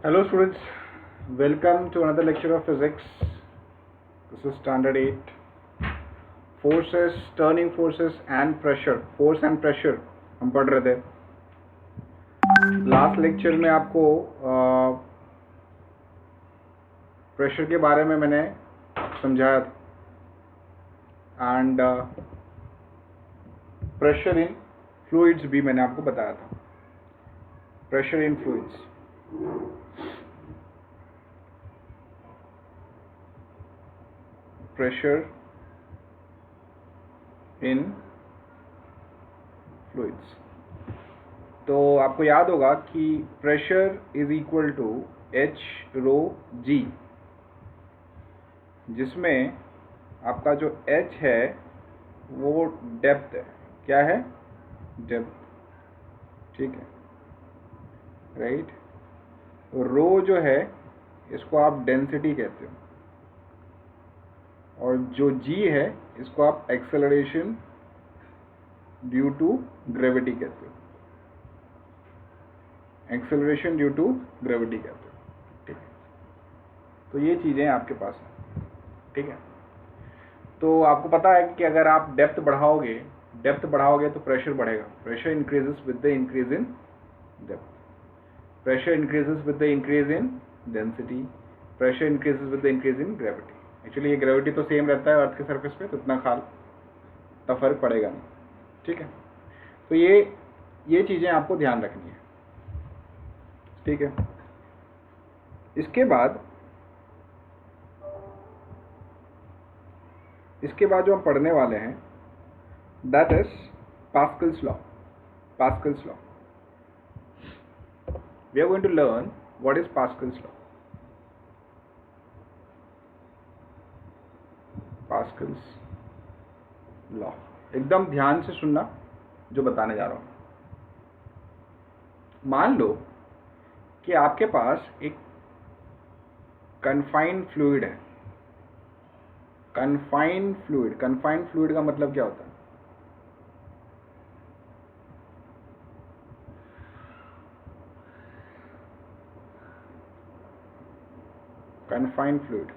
Hello students, welcome to another lecture of physics. This is standard 8. Forces, turning forces and pressure. Force and pressure हम पढ़ रहे थे. Last lecture में आपको pressure के बारे में मैंने समझाया था एंड प्रेशर इन फ्लूइड्स भी मैंने आपको बताया था. Pressure in fluids. Pressure in fluids. तो आपको याद होगा कि pressure is equal to H rho G, जिसमें आपका जो एच है वो डेप्थ है. क्या है? डेप्थ. ठीक है, राइट. रो जो है इसको आप डेंसिटी कहते हो और जो जी है इसको आप एक्सेलरेशन ड्यू टू ग्रेविटी कहते हो. एक्सेलरेशन ड्यू टू ग्रेविटी कहते हो. ठीक है, तो ये चीज़ें आपके पास हैं. ठीक है, तो आपको पता है कि अगर आप डेप्थ बढ़ाओगे तो प्रेशर बढ़ेगा. Pressure increases with the increase in depth. Pressure increases with the increase in density. Pressure increases with the increase in gravity. Actually ये ग्रेविटी तो सेम रहता है अर्थ के सरफेस पे, तो इतना फर्क पड़ेगा नहीं. ठीक है, तो ये चीज़ें आपको ध्यान रखनी है. ठीक है, इसके बाद जो हम पढ़ने वाले हैं that is Pascal's law. Pascal's law. We are going to learn what is Pascal's law. Pascal's law. एकदम ध्यान से सुनना जो बताने जा रहा हूं. मान लो कि आपके पास एक कन्फाइंड फ्लूइड है. कन्फाइंड फ्लूइड का मतलब क्या होता है? Confined fluid.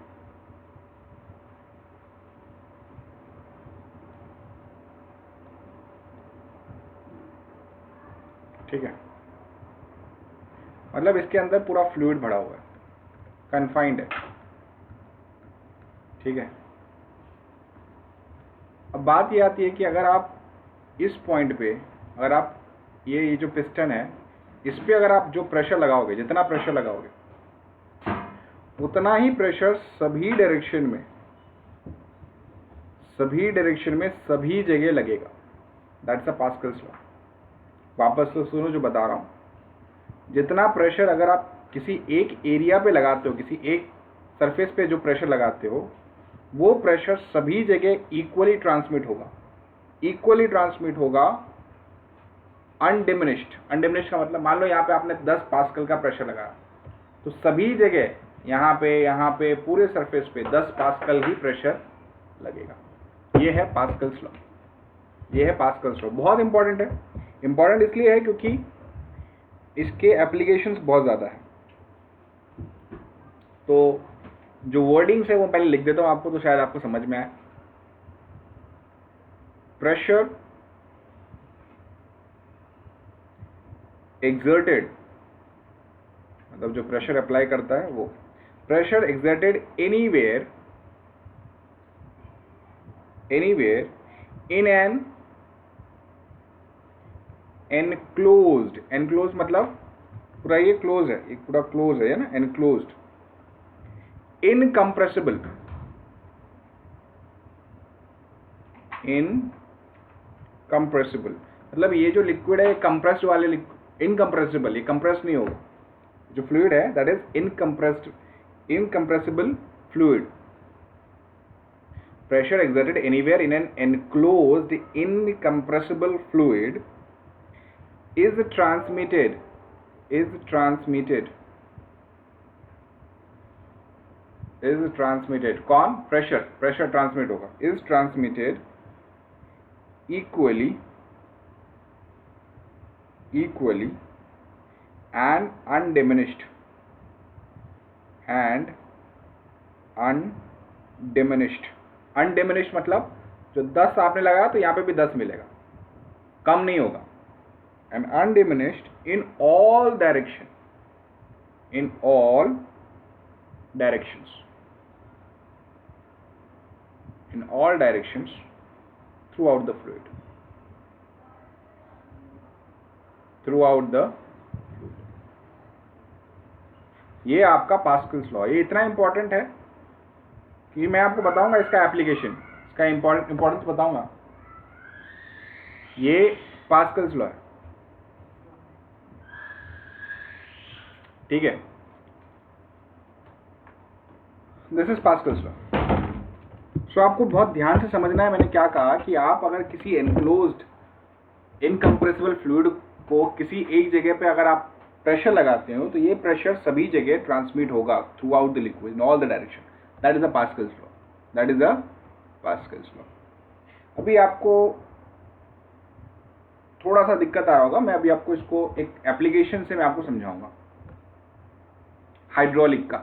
ठीक है, मतलब इसके अंदर पूरा फ्लूइड भरा हुआ है, कन्फाइंड है. ठीक है, अब बात ये आती है कि अगर आप इस पॉइंट पे, अगर आप ये जो पिस्टन है इस पे अगर आप जो प्रेशर लगाओगे, जितना प्रेशर लगाओगे उतना ही प्रेशर सभी डायरेक्शन में सभी जगह लगेगा. That's a Pascal's law. वापस से सुनो जो बता रहा हूं. जितना प्रेशर अगर आप किसी एक एरिया पे लगाते हो, किसी एक सरफेस पे जो प्रेशर लगाते हो, वो प्रेशर सभी जगह इक्वली ट्रांसमिट होगा. अनडिमिनिश्ड. अनडिमिनिश्ड का मतलब, मान लो यहाँ पे आपने 10 पास्कल का प्रेशर लगाया, तो सभी जगह यहाँ पे पूरे सरफेस पे 10 पास्कल ही प्रेशर लगेगा. ये है पास्कल्स लॉ. बहुत इंपॉर्टेंट है. इंपॉर्टेंट इसलिए है क्योंकि इसके एप्लीकेशंस बहुत ज़्यादा है. तो जो वर्डिंग्स है वो पहले लिख देता हूँ आपको, तो शायद आपको समझ में आए. प्रेशर एक्सर्टेड, मतलब जो प्रेशर अप्लाई करता है वो. Pressure exerted anywhere in an enclosed मतलब पूरा ये क्लोज है, एक पूरा क्लोज है ना, एनक्लोज्ड. इनकम्प्रेसिबल मतलब ये जो लिक्विड है कंप्रेस्ड वाले इनकम्प्रेसिबल, ये कंप्रेस नहीं होगा. जो फ्लूइड है that is incompressible fluid. Pressure exerted anywhere in an enclosed incompressible fluid is transmitted. कौन? प्रेशर ट्रांसमिट होगा. is transmitted equally and undiminished. And undiminished. Undiminished मतलब जो 10 आपने लगाया तो यहाँ पे भी 10 मिलेगा, कम नहीं होगा। And undiminished in all direction, in all directions, in all directions throughout the fluid, throughout the fluid। ये आपका पास्कल्स लॉ, ये इतना इंपॉर्टेंट है कि मैं आपको बताऊंगा इसका एप्लीकेशन, इसका इंपॉर्टेंस बताऊंगा। ये पास्कल्स लॉ है, ठीक है। This is Pascal's law. So आपको बहुत ध्यान से समझना है। मैंने क्या कहा कि आप अगर किसी एनक्लोज्ड इनकम्प्रेसिबल फ्लूइड को किसी एक जगह पे अगर आप प्रेशर लगाते हो तो ये प्रेशर सभी जगह ट्रांसमिट होगा throughout the liquid in all the direction. That is a Pascal's law, that is a Pascal's law. अभी आपको थोड़ा सा दिक्कत आ रहा होगा, मैं अभी आपको इसको एक एप्लीकेशन से मैं आपको समझाऊंगा। हाइड्रोलिक का,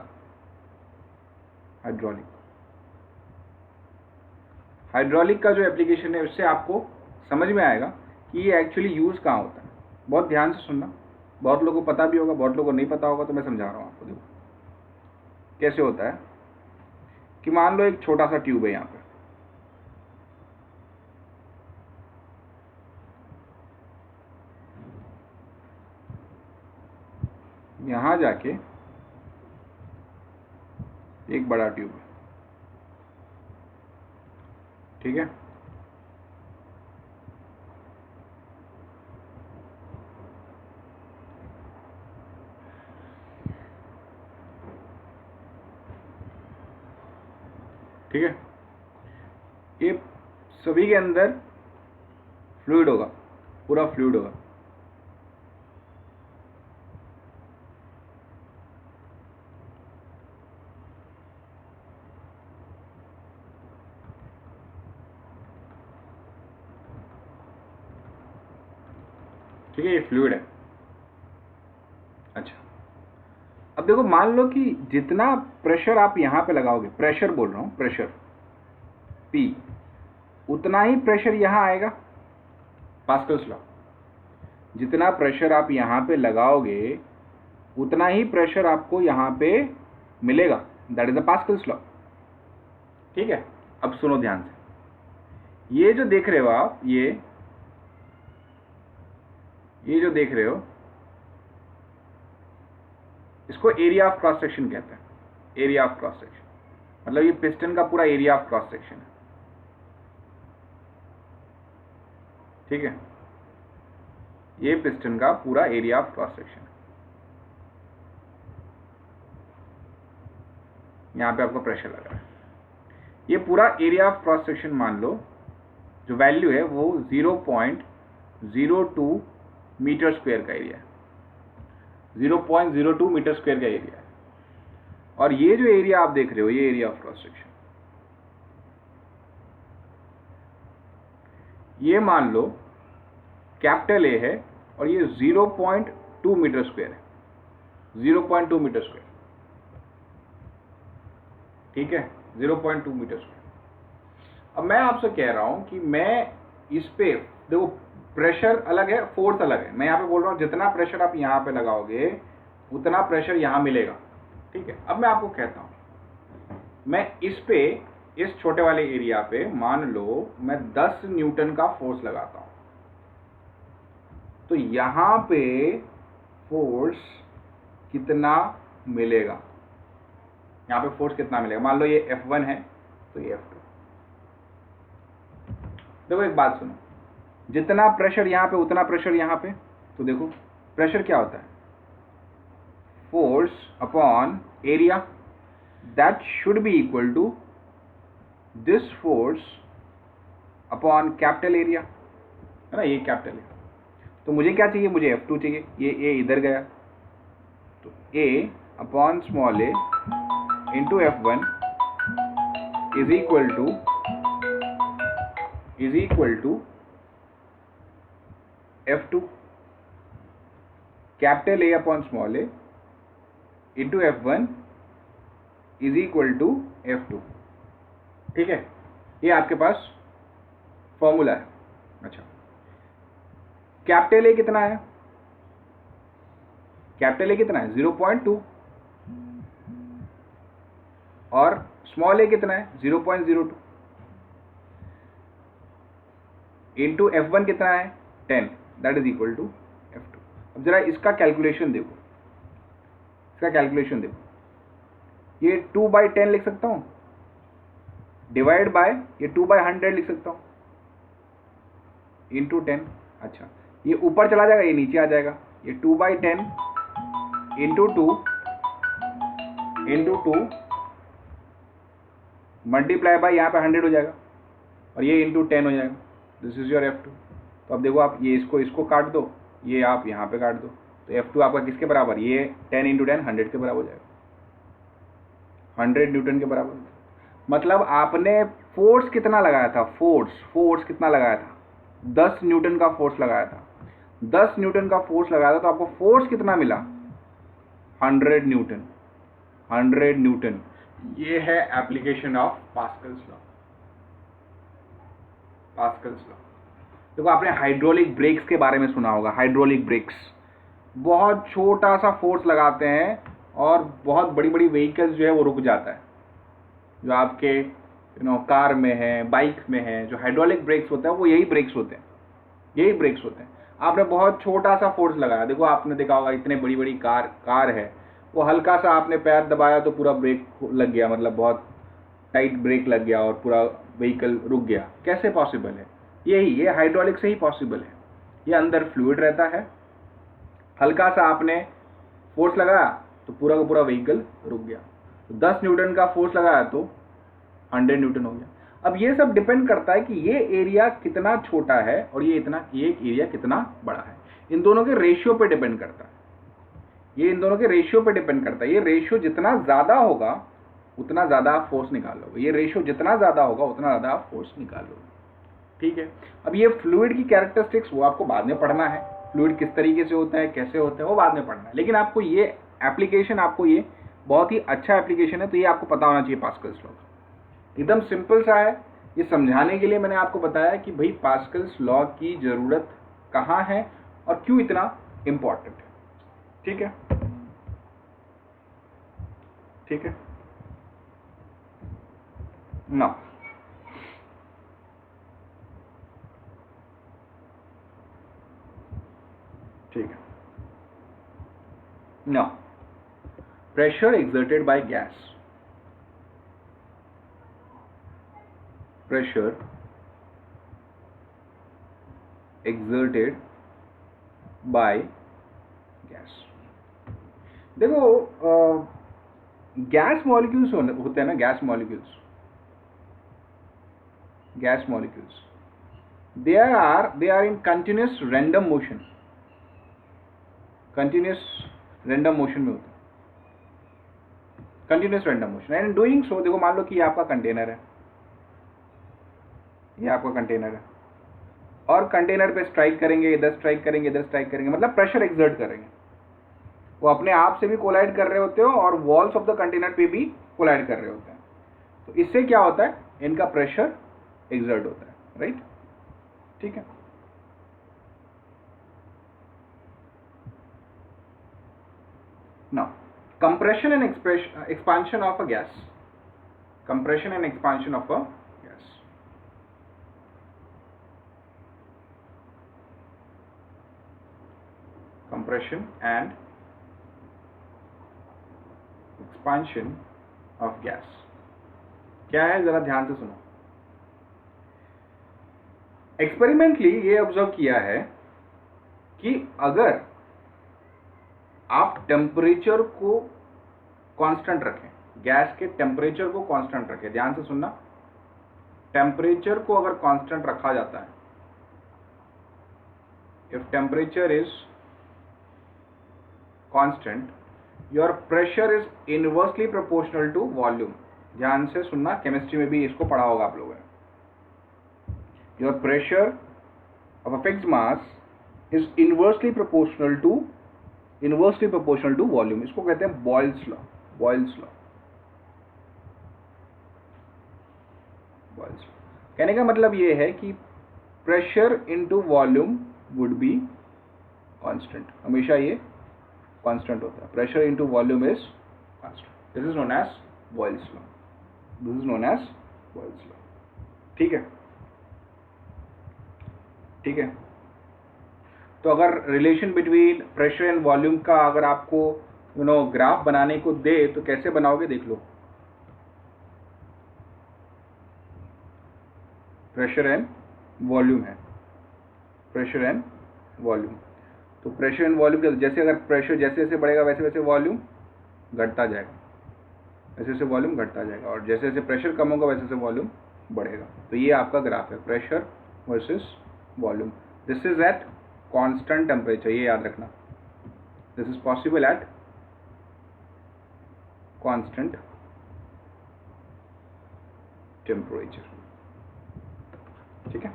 हाइड्रोलिक का जो एप्लीकेशन है उससे आपको समझ में आएगा कि ये एक्चुअली यूज़ कहाँ होता है। बहुत ध्यान से सुनना, बहुत लोगों को पता भी होगा, बहुत लोगों को नहीं पता होगा, तो मैं समझा रहा हूँ आपको। देखो कैसे होता है कि मान लो एक छोटा सा ट्यूब है यहाँ पे, यहाँ जाके एक बड़ा ट्यूब है, ठीक है। ठीक है, ये सभी के अंदर फ्लूइड होगा, पूरा फ्लूइड होगा। ठीक है, ये फ्लूइड है। अच्छा, अब देखो मान लो कि जितना प्रेशर आप यहाँ पे लगाओगे, प्रेशर बोल रहा हूँ, प्रेशर P, उतना ही प्रेशर यहाँ आएगा। पास्कल्स लॉ, जितना प्रेशर आप यहाँ पे लगाओगे उतना ही प्रेशर आपको यहाँ पे मिलेगा। That is a Pascal's law, ठीक है। अब सुनो ध्यान से, ये जो देख रहे हो आप, ये जो देख रहे हो इसको एरिया ऑफ क्रॉस सेक्शन कहते हैं। एरिया ऑफ क्रॉस सेक्शन मतलब ये पिस्टन का पूरा एरिया ऑफ क्रॉस सेक्शन है, ठीक है। ये पिस्टन का पूरा एरिया ऑफ क्रॉस सेक्शन है। यहां पे आपको प्रेशर लग रहा है, ये पूरा एरिया ऑफ क्रॉस सेक्शन मान लो जो वैल्यू है वो 0.02 मीटर स्क्वायर का एरिया है, 0.02 मीटर स्क्वायर का एरिया है। और ये जो एरिया आप देख रहे हो, ये एरिया ऑफ क्रॉस सेक्शन, ये मान लो कैपिटल ए है और ये 0.2 मीटर स्क्वायर है, 0.2 मीटर स्क्वायर, ठीक है, 0.2 मीटर स्क्वायर। अब मैं आपसे कह रहा हूं कि मैं इस पे देखो, प्रेशर अलग है, फोर्स अलग है। मैं यहाँ पे बोल रहा हूँ जितना प्रेशर आप यहाँ पे लगाओगे उतना प्रेशर यहाँ मिलेगा, ठीक है। अब मैं आपको कहता हूँ, मैं इस पे, इस छोटे वाले एरिया पे मान लो मैं 10 न्यूटन का फोर्स लगाता हूँ, तो यहाँ पे फोर्स कितना मिलेगा? यहाँ पे फोर्स कितना मिलेगा? मान लो ये F1 है तो ये F2। देखो एक बात सुनो, जितना प्रेशर यहाँ पे उतना प्रेशर यहाँ पे, तो देखो प्रेशर क्या होता है? Force upon area, that should be equal to this force upon capital area, है ना, ये कैपिटल है। तो मुझे क्या चाहिए? मुझे F2 चाहिए। ये A इधर गया तो A upon small a into F1 is equal to F2, capital A upon small a into F1 is equal to F2। ठीक है, ये आपके पास फॉर्मूला है। अच्छा, कैपिटल ए कितना है? कैपिटल ए कितना है? 0.2 और स्मॉल ए कितना है? 0.02 इंटू F1 कितना है? 10, that is equal to F2। अब जरा इसका कैलकुलेशन देखो, इसका कैलकुलेशन देखो, ये 2/10 लिख सकता हूँ, डिवाइड बाय ये 2/100 लिख सकता हूँ, इंटू 10। अच्छा, ये ऊपर चला जाएगा, ये नीचे आ जाएगा, ये 2/10 इंटू 2 मल्टीप्लाई बाय यहाँ पे 100 हो जाएगा और ये इंटू 10 हो जाएगा। This is your F2। तो अब देखो आप, ये इसको काट दो, ये आप यहाँ पे काट दो, तो F2 आपका किसके बराबर? ये 10 इंटू 10 100 के बराबर हो जाएगा, 100 न्यूटन के बराबर। मतलब आपने फोर्स कितना लगाया था? फोर्स कितना लगाया था? 10 न्यूटन का फोर्स लगाया था। 10 न्यूटन का फोर्स लगाया था तो आपको फोर्स कितना मिला? 100 न्यूटन। 100 न्यूटन। ये है application of Pascal's law. Pascal's law. देखो, आपने हाइड्रोलिक ब्रेक्स के बारे में सुना होगा। हाइड्रोलिक ब्रेक्स बहुत छोटा सा फोर्स लगाते हैं और बहुत बड़ी बड़ी व्हीकल्स जो है वो रुक जाता है। जो आपके कार में है, बाइक में है, जो हाइड्रोलिक ब्रेक्स होता है वो यही ब्रेक्स होते हैं, यही ब्रेक्स होते हैं। आपने बहुत छोटा सा फोर्स लगाया, देखो आपने देखा होगा इतने बड़ी बड़ी कार है, वो हल्का सा आपने पैर दबाया तो पूरा ब्रेक लग गया, मतलब बहुत टाइट ब्रेक लग गया और पूरा व्हीकल रुक गया। कैसे पॉसिबल है? ये हाइड्रोलिक से ही पॉसिबल है। ये अंदर फ्लूइड रहता है, हल्का सा आपने फोर्स लगाया तो पूरा का पूरा व्हीकल रुक गया। तो 10 न्यूटन का फोर्स लगाया तो 100 न्यूटन हो गया। अब ये सब डिपेंड करता है कि ये एरिया कितना छोटा है और ये एरिया कितना बड़ा है। इन दोनों के रेशियो पे डिपेंड करता है। ये इन दोनों के रेशियो पे डिपेंड करता है। ये रेशियो जितना ज़्यादा होगा उतना ज़्यादा आप फोर्स निकाल लोगे। ये रेशियो जितना ज़्यादा होगा उतना ज़्यादा आप फोर्स निकाल लोगे। ठीक है, अब ये फ्लूइड की कैरेक्टरिस्टिक्स वो आपको बाद में पढ़ना है। फ्लूइड किस तरीके से होता है, कैसे होता है, वो बाद में पढ़ना है। लेकिन आपको ये एप्लीकेशन, आपको ये बहुत ही अच्छा एप्लीकेशन है, तो ये आपको पता होना चाहिए पास्कल्स लॉ। एकदम सिंपल सा है। ये समझाने के लिए मैंने आपको बताया कि भाई पास्कल्स लॉ की ज़रूरत कहाँ है और क्यों इतना इम्पॉर्टेंट है। ठीक है, ठीक है ना। ठीक है ना, pressure exerted by gas, pressure exerted by gas। देखो, गैस मॉलिक्यूल्स होते हैं ना, gas molecules they are in continuous random motion में होते हैं, continuous random motion. And doing so, देखो मान लो कि ये आपका कंटेनर है, ये आपका कंटेनर है और कंटेनर पे स्ट्राइक करेंगे, इधर स्ट्राइक करेंगे, इधर स्ट्राइक करेंगे, मतलब प्रेशर एक्सर्ट करेंगे। वो अपने आप से भी कोलाइड कर रहे होते हो और वॉल्स ऑफ द कंटेनर पे भी कोलाइड कर रहे होते हैं। तो इससे क्या होता है? इनका प्रेशर एक्सर्ट होता है, राइट? ठीक है, now compression and expansion of a gas, compression and expansion of a gas। compression and expansion of gas क्या है, जरा ध्यान से सुनो। एक्सपेरिमेंटली ये ऑब्जर्व किया है कि अगर आप टेम्परेचर को कांस्टेंट रखें, गैस के टेम्परेचर को कांस्टेंट रखें, ध्यान से सुनना, टेम्परेचर को अगर कांस्टेंट रखा जाता है, if temperature is constant, your pressure is inversely proportional to volume. ध्यान से सुनना, केमिस्ट्री में भी इसको पढ़ा होगा आप लोगों ने। Your pressure of a fixed mass is inversely proportional to volume. इसको कहते हैं बॉयल्स लॉ। Boyle's law. कहने का मतलब ये है कि pressure into volume would be constant, हमेशा ये कांस्टेंट होता है। Pressure into volume is constant. This is known as Boyle's law. This is known as Boyle's law. ठीक है, ठीक है। तो अगर relation between pressure and volume का अगर आपको ग्राफ बनाने को दे तो कैसे बनाओगे, देख लो। प्रेशर एंड वॉल्यूम है, प्रेशर एंड वॉल्यूम। तो प्रेशर एंड वॉल्यूम जैसे अगर प्रेशर जैसे जैसे बढ़ेगा वैसे वैसे वॉल्यूम घटता जाएगा, वैसे वैसे वॉल्यूम घटता जाएगा, और जैसे जैसे प्रेशर कम होगा वैसे वैसे वॉल्यूम बढ़ेगा। तो ये आपका ग्राफ है, pressure versus volume. This is at constant temperature, ये याद रखना। This is possible at constant temperature. ठीक है,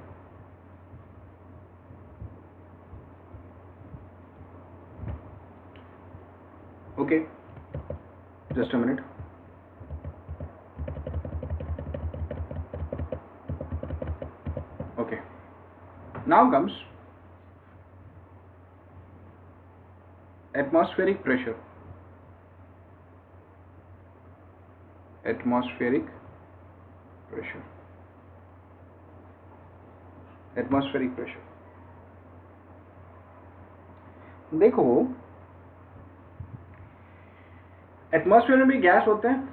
okay, just a minute. Okay, now comes atmospheric pressure. Atmospheric pressure. Atmospheric pressure. देखो, एटमॉस्फेयर में भी गैस होते हैं,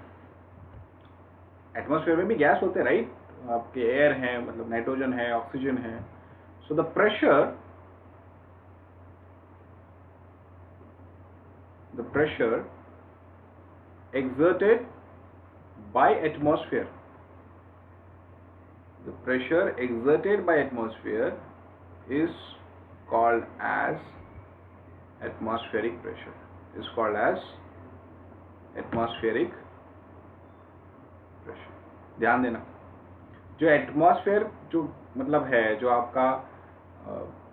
एटमॉस्फेयर में भी गैस होते हैं, राइट। आपके एयर है, मतलब नाइट्रोजन है, ऑक्सीजन है। So the pressure exerted by atmosphere, the pressure exerted by atmosphere is called as atmospheric pressure, is called as atmospheric pressure। ध्यान देना, जो एटमॉस्फेयर जो मतलब है, जो आपका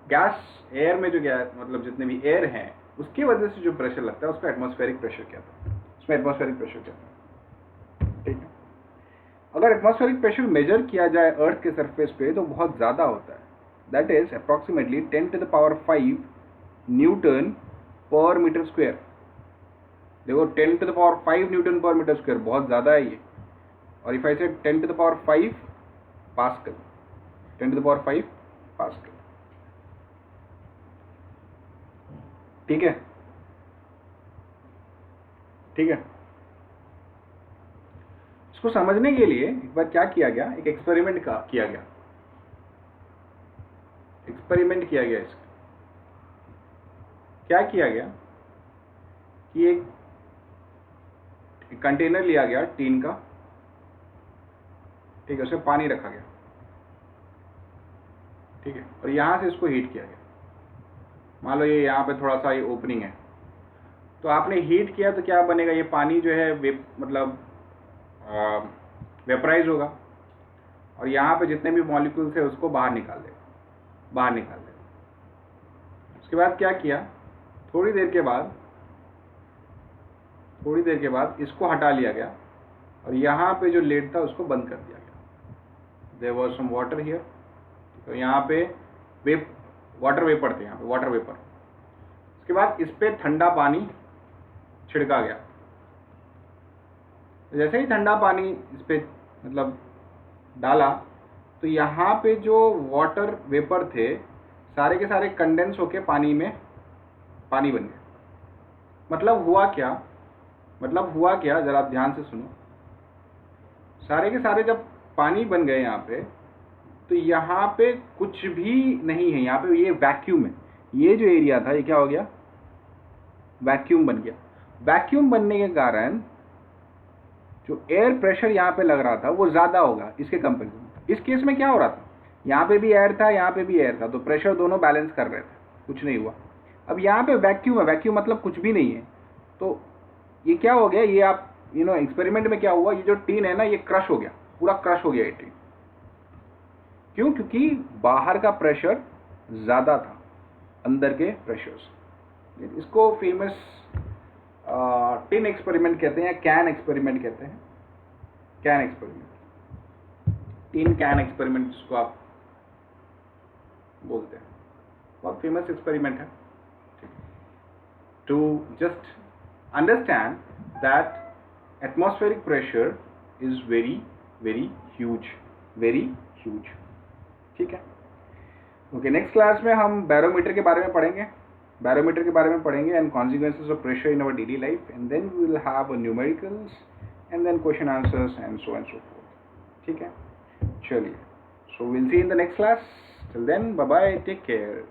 गैस एयर में जो गैस मतलब जितने भी एयर हैं उसकी वजह से जो प्रेशर लगता है उसको एटमॉस्फेरिक प्रेशर कहते हैं। उसमें एटमॉस्फेरिक प्रेशर कहते हैं। ठीक है, अगर एटमॉस्फेरिक प्रेशर मेजर किया जाए अर्थ के सरफेस पे तो बहुत ज़्यादा होता है। दैट इज अप्रॉक्सीमेटली 10⁵ न्यूटन पर मीटर स्क्वायर। देखो 10⁵ न्यूटन पर मीटर स्क्वायर बहुत ज़्यादा है ये। और इफ आई से 10⁵ पास्कल, 10⁵ पास्कल। ठीक है, ठीक है। इसको समझने के लिए एक बार क्या किया गया, एक एक्सपेरिमेंट किया गया, एक्सपेरिमेंट किया गया। इसका क्या किया गया कि एक कंटेनर लिया गया टीन का, ठीक है, उसमें पानी रखा गया, ठीक है, और यहां से इसको हीट किया गया। मान लो ये यहाँ पे थोड़ा सा ये ओपनिंग है, तो आपने हीट किया तो क्या बनेगा, ये पानी जो है मतलब वेपराइज होगा, और यहाँ पे जितने भी मॉलिक्यूल्स है उसको बाहर निकाल देगा, बाहर निकाल देगा। उसके बाद क्या किया, थोड़ी देर के बाद इसको हटा लिया गया, और यहाँ पे जो लेड था उसको बंद कर दिया गया। There was some water here, तो यहाँ पे वाटर वेपर थे, यहाँ पे वाटर वेपर। उसके बाद इस पे ठंडा पानी छिड़का गया। जैसे ही ठंडा पानी इस पे मतलब डाला तो यहाँ पे जो वाटर वेपर थे सारे के सारे कंडेंस होके पानी में पानी बन गए। मतलब हुआ क्या, जरा आप ध्यान से सुनो। सारे के सारे जब पानी बन गए यहाँ पे, तो यहाँ पे कुछ भी नहीं है, यहाँ पे ये वैक्यूम है। ये जो एरिया था ये क्या हो गया, वैक्यूम बन गया। वैक्यूम बनने के कारण जो एयर प्रेशर यहाँ पे लग रहा था वो ज़्यादा होगा इसके कंपेरिजन। इस केस में क्या हो रहा था, यहाँ पे भी एयर था, यहाँ पे भी एयर था, तो प्रेशर दोनों बैलेंस कर रहे थे, कुछ नहीं हुआ। अब यहाँ पे वैक्यूम है, वैक्यूम मतलब कुछ भी नहीं है, तो ये क्या हो गया, ये आप एक्सपेरिमेंट में क्या हुआ, ये जो टीन है ना ये क्रश हो गया, पूरा क्रश हो गया ये टीन। क्यों, क्योंकि बाहर का प्रेशर ज़्यादा था अंदर के प्रेशर से। इसको फेमस टिन एक्सपेरिमेंट कहते हैं, कैन एक्सपेरिमेंट कहते हैं, can experiment. Tin can experiment जिसको आप बोलते हैं, बहुत फेमस एक्सपेरिमेंट है। To just understand that atmospheric pressure is very very huge, very huge. ठीक है, ओके। नेक्स्ट क्लास में हम बैरोमीटर के बारे में पढ़ेंगे, बैरोमीटर के बारे में पढ़ेंगे and consequences of pressure in our daily life, and then we will have numericals and then question answers and so forth. ठीक है, चलिए, so will see in the next class. Till then, bye bye, take care.